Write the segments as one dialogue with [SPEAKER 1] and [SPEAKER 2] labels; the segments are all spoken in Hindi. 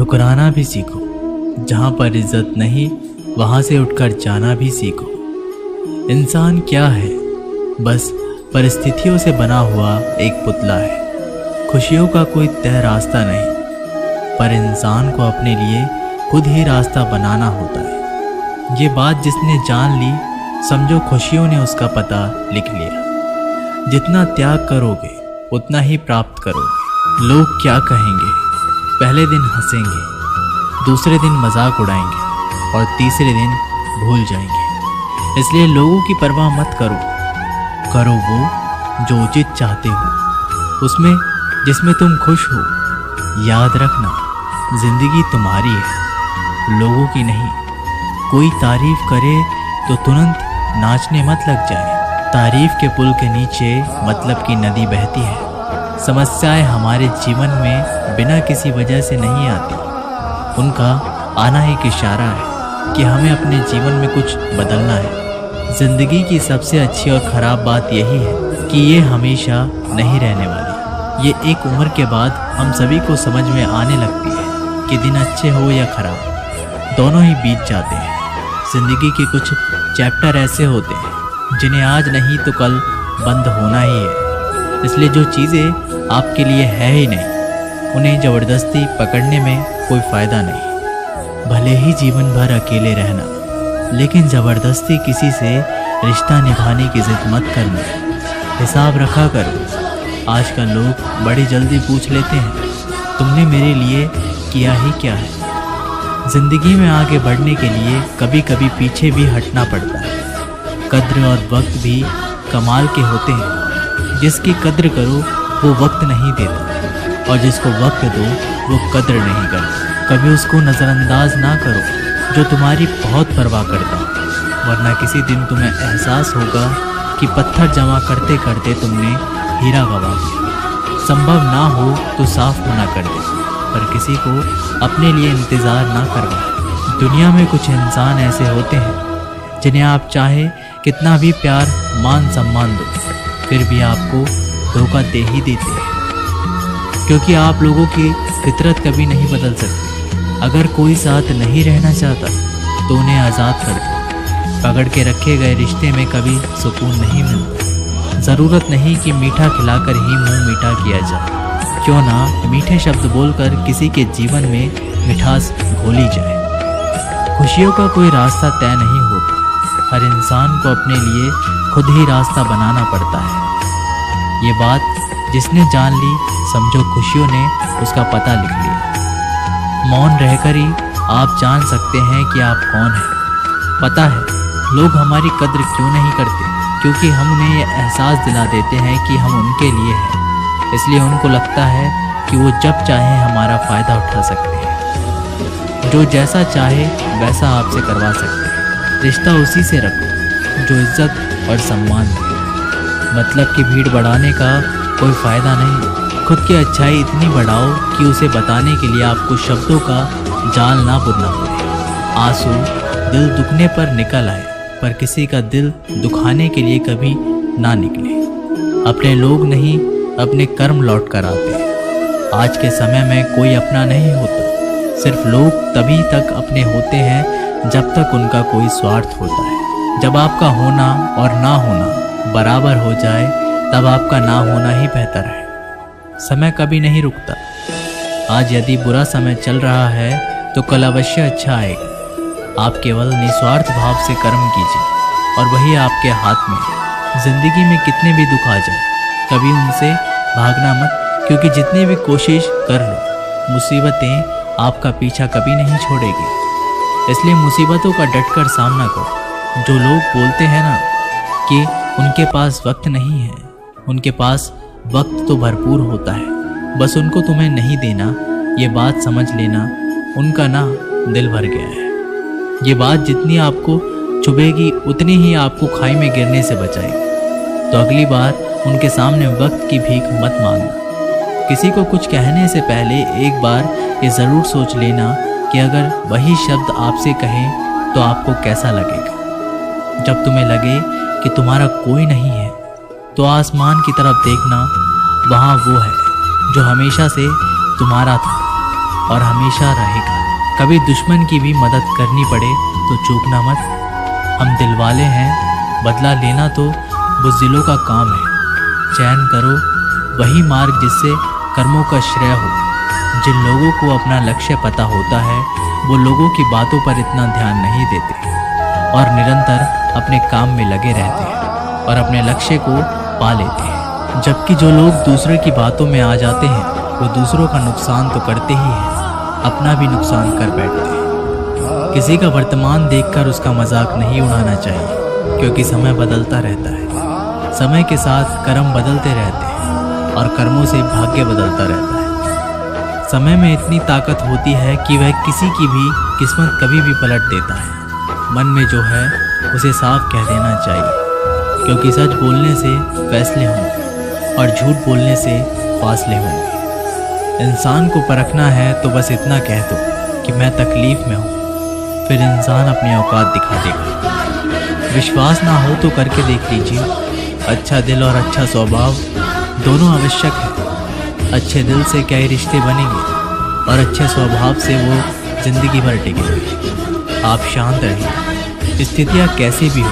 [SPEAKER 1] ठुकराना भी सीखो। जहाँ पर इज्जत नहीं वहाँ से उठकर जाना भी सीखो। इंसान क्या है? बस परिस्थितियों से बना हुआ एक पुतला है। खुशियों का कोई तय रास्ता नहीं, पर इंसान को अपने लिए खुद ही रास्ता बनाना होता है। ये बात जिसने जान ली, समझो खुशियों ने उसका पता लिख लिया। जितना त्याग करोगे उतना ही प्राप्त करोगे। लोग क्या कहेंगे? पहले दिन हंसेंगे, दूसरे दिन मजाक उड़ाएंगे और तीसरे दिन भूल जाएंगे। इसलिए लोगों की परवाह मत करो। करो वो जो उचित चाहते हो, उसमें जिसमें तुम खुश हो। याद रखना, जिंदगी तुम्हारी है, लोगों की नहीं। कोई तारीफ करे तो तुरंत नाचने मत लग जाए। तारीफ के पुल के नीचे मतलब की नदी बहती है। समस्याएं हमारे जीवन में बिना किसी वजह से नहीं आती। उनका आना एक इशारा है कि हमें अपने जीवन में कुछ बदलना है। जिंदगी की सबसे अच्छी और ख़राब बात यही है कि ये हमेशा नहीं रहने वाली। ये एक उम्र के बाद हम सभी को समझ में आने लगती है कि दिन अच्छे हो या खराब, दोनों ही बीत जाते हैं। जिंदगी के कुछ चैप्टर ऐसे होते हैं जिन्हें आज नहीं तो कल बंद होना ही है। इसलिए जो चीज़ें आपके लिए है ही नहीं, उन्हें ज़बरदस्ती पकड़ने में कोई फ़ायदा नहीं। भले ही जीवन भर अकेले रहना, लेकिन ज़बरदस्ती किसी से रिश्ता निभाने की जिद मत करना। हिसाब रखा करो। आजकल लोग बड़ी जल्दी पूछ लेते हैं, तुमने मेरे लिए किया ही क्या है? जिंदगी में आगे बढ़ने के लिए कभी कभी पीछे भी हटना पड़ता है। कद्र और वक्त भी कमाल के होते हैं। जिसकी कद्र करो वो वक्त नहीं देता, और जिसको वक्त दो वो कद्र नहीं करता। कभी उसको नज़रअंदाज ना करो जो तुम्हारी बहुत परवाह करता, वरना किसी दिन तुम्हें एहसास होगा कि पत्थर जमा करते करते तुमने हीरा गंवा दिया। संभव ना हो तो साफ मना कर दे, पर किसी को अपने लिए इंतज़ार ना करवाए। दुनिया में कुछ इंसान ऐसे होते हैं जिन्हें आप चाहे कितना भी प्यार मान सम्मान दो, फिर भी आपको धोखा दे ही देते हैं। क्योंकि आप लोगों की फितरत कभी नहीं बदल सकती। अगर कोई साथ नहीं रहना चाहता तो उन्हें आज़ाद कर दो। पकड़ के रखे गए रिश्ते में कभी सुकून नहीं मिलता। ज़रूरत नहीं कि मीठा खिलाकर ही मुंह मीठा किया जाए। क्यों ना मीठे शब्द बोलकर किसी के जीवन में मिठास घोली जाए। खुशियों का कोई रास्ता तय नहीं होता। हर इंसान को अपने लिए खुद ही रास्ता बनाना पड़ता है। ये बात जिसने जान ली, समझो खुशियों ने उसका पता लिख लिया। मौन रहकर ही आप जान सकते हैं कि आप कौन हैं। पता है लोग हमारी कद्र क्यों नहीं करते? क्योंकि हम उन्हें ये एहसास दिला देते हैं कि हम उनके लिए हैं। इसलिए उनको लगता है कि वो जब चाहे हमारा फ़ायदा उठा सकते हैं। जो जैसा चाहे वैसा आपसे करवा सकते हैं। रिश्ता उसी से रखो जो इज्जत और सम्मान दे। मतलब की भीड़ बढ़ाने का कोई फ़ायदा नहीं। खुद की अच्छाई इतनी बढ़ाओ कि उसे बताने के लिए आपको शब्दों का जाल ना बुनना पड़े। आंसू दिल दुखने पर निकल आए, पर किसी का दिल दुखाने के लिए कभी ना निकले। अपने लोग नहीं, अपने कर्म लौट कर आते हैं। आज के समय में कोई अपना नहीं होता। सिर्फ लोग तभी तक अपने होते हैं जब तक उनका कोई स्वार्थ होता है। जब आपका होना और ना होना बराबर हो जाए, तब आपका ना होना ही बेहतर है। समय कभी नहीं रुकता। आज यदि बुरा समय चल रहा है तो कल अवश्य अच्छा आएगा। आप केवल निस्वार्थ भाव से कर्म कीजिए और वही आपके हाथ में है। जिंदगी में कितने भी दुख आ जाए, कभी उनसे भागना मत, क्योंकि जितनी भी कोशिश कर लो, मुसीबतें आपका पीछा कभी नहीं छोड़ेगी। इसलिए मुसीबतों का डटकर सामना करो। जो लोग बोलते हैं ना कि उनके पास वक्त नहीं है, उनके पास वक्त तो भरपूर होता है, बस उनको तुम्हें नहीं देना। ये बात समझ लेना, उनका ना दिल भर गया है। ये बात जितनी आपको चुभेगी उतनी ही आपको खाई में गिरने से बचाएगी। तो अगली बार उनके सामने वक्त की भीख मत मांगना। किसी को कुछ कहने से पहले एक बार ये ज़रूर सोच लेना कि अगर वही शब्द आपसे कहें तो आपको कैसा लगेगा। जब तुम्हें लगे कि तुम्हारा कोई नहीं है तो आसमान की तरफ देखना, वहाँ वो है जो हमेशा से तुम्हारा था। और हमेशा रहेगा। कभी दुश्मन की भी मदद करनी पड़े तो चूकना मत। हम दिलवाले हैं, बदला लेना तो बुज़दिलों का काम है। चयन करो वही मार्ग जिससे कर्मों का श्रेय हो। जिन लोगों को अपना लक्ष्य पता होता है वो लोगों की बातों पर इतना ध्यान नहीं देते और निरंतर अपने काम में लगे रहते हैं और अपने लक्ष्य को पा लेते हैं। जबकि जो लोग दूसरे की बातों में आ जाते हैं वो दूसरों का नुकसान तो करते ही हैं, अपना भी नुकसान कर बैठते हैं। किसी का वर्तमान देखकर उसका मजाक नहीं उड़ाना चाहिए, क्योंकि समय बदलता रहता है। समय के साथ कर्म बदलते रहते हैं और कर्मों से भाग्य बदलता रहता है। समय में इतनी ताकत होती है कि वह किसी की भी किस्मत कभी भी पलट देता है। मन में जो है उसे साफ कह देना चाहिए, क्योंकि सच बोलने से फैसले होंगे और झूठ बोलने से फासले होंगे। इंसान को परखना है तो बस इतना कह दो कि मैं तकलीफ में हूँ, फिर इंसान अपनी औकात दिखा देगा। विश्वास ना हो तो करके देख लीजिए। अच्छा दिल और अच्छा स्वभाव दोनों आवश्यक है। अच्छे दिल से कई रिश्ते बनेंगे और अच्छे स्वभाव से वो जिंदगी भर टिकेंगे। आप शांत रहिए, स्थितियाँ कैसी भी हो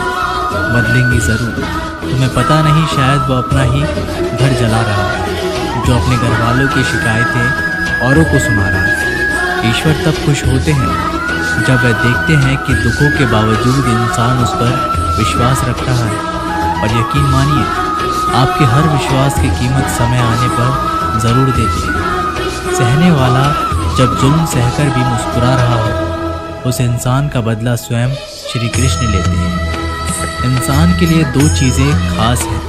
[SPEAKER 1] बदलेंगी ज़रूर। तुम्हें पता नहीं, शायद वो अपना ही घर जला रहा है, जो अपने घर वालों की शिकायतें औरों को सुना रहा है। ईश्वर तब खुश होते हैं जब वह देखते हैं कि दुखों के बावजूद इंसान उस पर विश्वास रख रहा है। और यकीन मानिए, आपके हर विश्वास की कीमत समय आने पर ज़रूर देते हैं। सहने वाला जब जुल्म सहकर भी मुस्कुरा रहा हो, उस इंसान का बदला स्वयं श्री कृष्ण लेते हैं। इंसान के लिए दो चीज़ें खास हैं,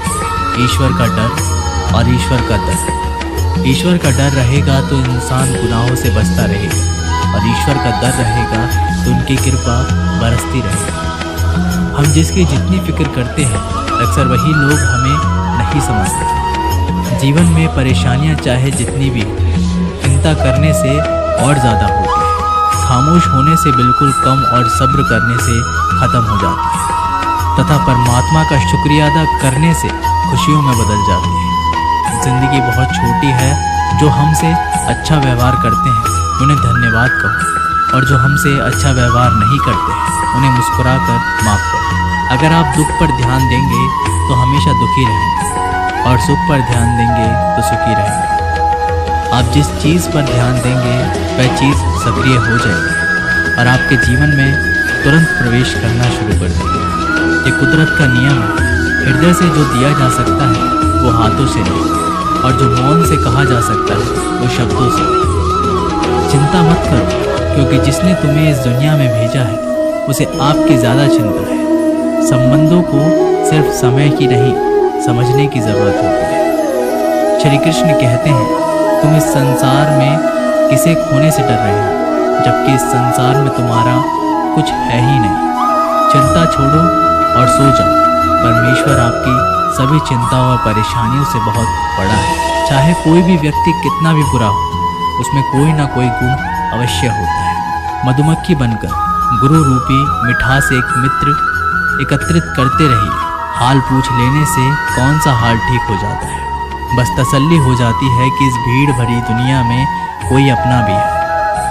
[SPEAKER 1] ईश्वर का डर और ईश्वर का दर। ईश्वर का डर रहेगा तो इंसान गुनाहों से बचता रहेगा और ईश्वर का दर रहेगा तो उनकी कृपा बरसती रहेगी। हम जिसकी जितनी फिक्र करते हैं अक्सर वही लोग हमें नहीं समझते। जीवन में परेशानियां चाहे जितनी भी हो, चिंता करने से और ज़्यादा होती है। खामोश होने से बिल्कुल कम और सब्र करने से ख़त्म हो जाती है तथा परमात्मा का शुक्रिया अदा करने से खुशियों में बदल जाती है। ज़िंदगी बहुत छोटी है। जो हमसे अच्छा व्यवहार करते हैं उन्हें धन्यवाद कहो और जो हमसे अच्छा व्यवहार नहीं करते हैं उन्हें मुस्कुरा कर माफ़ करो। अगर आप दुख पर ध्यान देंगे तो हमेशा दुखी रहेंगे और सुख पर ध्यान देंगे तो सुखी रहेंगे। आप जिस चीज़ पर ध्यान देंगे वह चीज़ सक्रिय हो जाएगी और आपके जीवन में तुरंत प्रवेश करना शुरू कर देगी। ये कुदरत का नियम है। हृदय से जो दिया जा सकता है वो हाथों से नहीं, और जो मौन से कहा जा सकता है वो शब्दों से नहीं। चिंता मत करो, क्योंकि जिसने तुम्हें इस दुनिया में भेजा है उसे आपकी ज़्यादा चिंता है। संबंधों को सिर्फ समय की नहीं, समझने की ज़रूरत होती है। श्री कृष्ण कहते हैं, तुम इस संसार में किसे खोने से डर रहे हो, जबकि इस संसार में तुम्हारा कुछ है ही नहीं। चिंता छोड़ो और सो जाओ। परमेश्वर आपकी सभी चिंताओं और परेशानियों से बहुत बड़ा है। चाहे कोई भी व्यक्ति कितना भी बुरा हो, उसमें कोई ना कोई गुण अवश्य होता है। मधुमक्खी बनकर गुरु रूपी मिठास एक मित्र एकत्रित करते रहिए। हाल पूछ लेने से कौन सा हाल ठीक हो जाता है। बस तसल्ली हो जाती है कि इस भीड़ भरी दुनिया में कोई अपना भी है।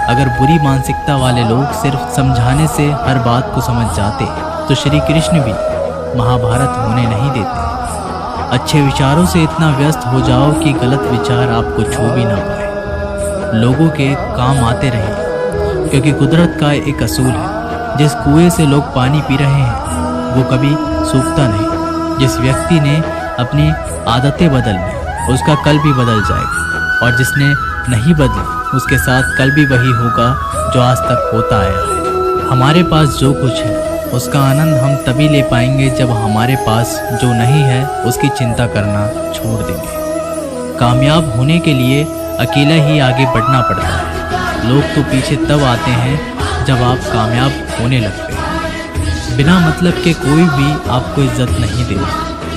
[SPEAKER 1] अगर बुरी मानसिकता वाले लोग सिर्फ समझाने से हर बात को समझ जाते तो श्री कृष्ण भी महाभारत होने नहीं देते। अच्छे विचारों से इतना व्यस्त हो जाओ कि गलत विचार आपको छू भी ना पाए। लोगों के काम आते रहिए, क्योंकि कुदरत का एक असूल है, जिस कुएं से लोग पानी पी रहे हैं वो कभी सूखता नहीं। जिस व्यक्ति ने अपनी आदतें बदल ली उसका कल भी बदल जाएगा, और जिसने नहीं बदली उसके साथ कल भी वही होगा जो आज तक होता आया है। हमारे पास जो कुछ है उसका आनंद हम तभी ले पाएंगे जब हमारे पास जो नहीं है उसकी चिंता करना छोड़ देंगे। कामयाब होने के लिए अकेला ही आगे बढ़ना पड़ता है। लोग तो पीछे तब आते हैं जब आप कामयाब होने लगते हैं। बिना मतलब के कोई भी आपको इज्जत नहीं देता,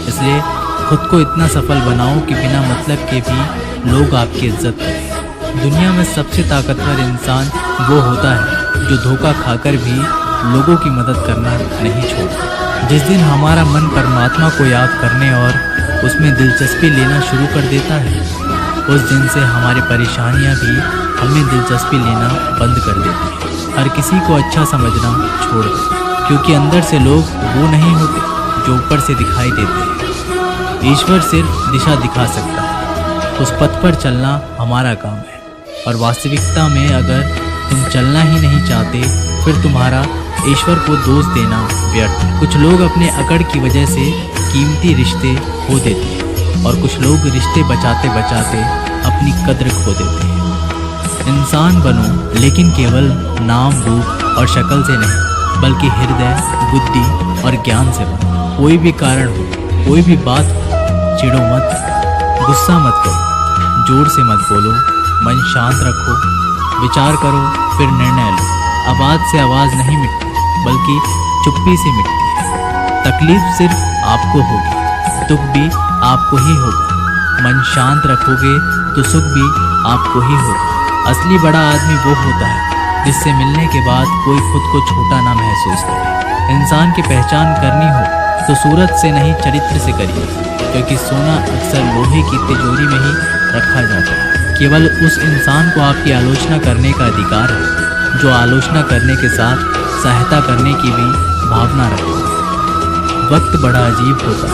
[SPEAKER 1] इसलिए खुद को इतना सफल बनाओ कि बिना मतलब के भी लोग आपकी इज्जत करें। दुनिया में सबसे ताकतवर इंसान वो होता है जो धोखा खाकर भी लोगों की मदद करना नहीं छोड़ता। जिस दिन हमारा मन परमात्मा को याद करने और उसमें दिलचस्पी लेना शुरू कर देता है उस दिन से हमारी परेशानियां भी हमें दिलचस्पी लेना बंद कर देती हैं। हर किसी को अच्छा समझना छोड़ दो, क्योंकि अंदर से लोग वो नहीं होते जो ऊपर से दिखाई देते हैं। ईश्वर सिर्फ दिशा दिखा सकता है, उस पथ पर चलना हमारा काम है। और वास्तविकता में अगर तुम चलना ही नहीं चाहते, फिर तुम्हारा ईश्वर को दोष देना व्यर्थ है। कुछ लोग अपने अकड़ की वजह से कीमती रिश्ते खो देते हैं, और कुछ लोग रिश्ते बचाते बचाते अपनी कद्र खो देते हैं। इंसान बनो, लेकिन केवल नाम, रूप और शक्ल से नहीं, बल्कि हृदय, बुद्धि और ज्ञान से बनो। कोई भी कारण हो, कोई भी बात हो, चिढ़ो मत, गुस्सा मत करो, जोर से मत बोलो, मन शांत रखो, विचार करो, फिर निर्णय लो। आवाज़ से आवाज़ नहीं मिटती, बल्कि चुप्पी से मिटती है। तकलीफ सिर्फ आपको होगी, दुख भी आपको ही होगा। मन शांत रखोगे तो सुख भी आपको ही होगा। असली बड़ा आदमी वो होता है जिससे मिलने के बाद कोई खुद को छोटा ना महसूस करे। इंसान की पहचान करनी हो तो सूरत से नहीं, चरित्र से करिए, क्योंकि सोना अक्सर लोहे की तिजोरी में ही रखा जाता है। केवल उस इंसान को आपकी आलोचना करने का अधिकार है जो आलोचना करने के साथ सहायता करने की भी भावना रखता है। वक्त बड़ा अजीब होता है,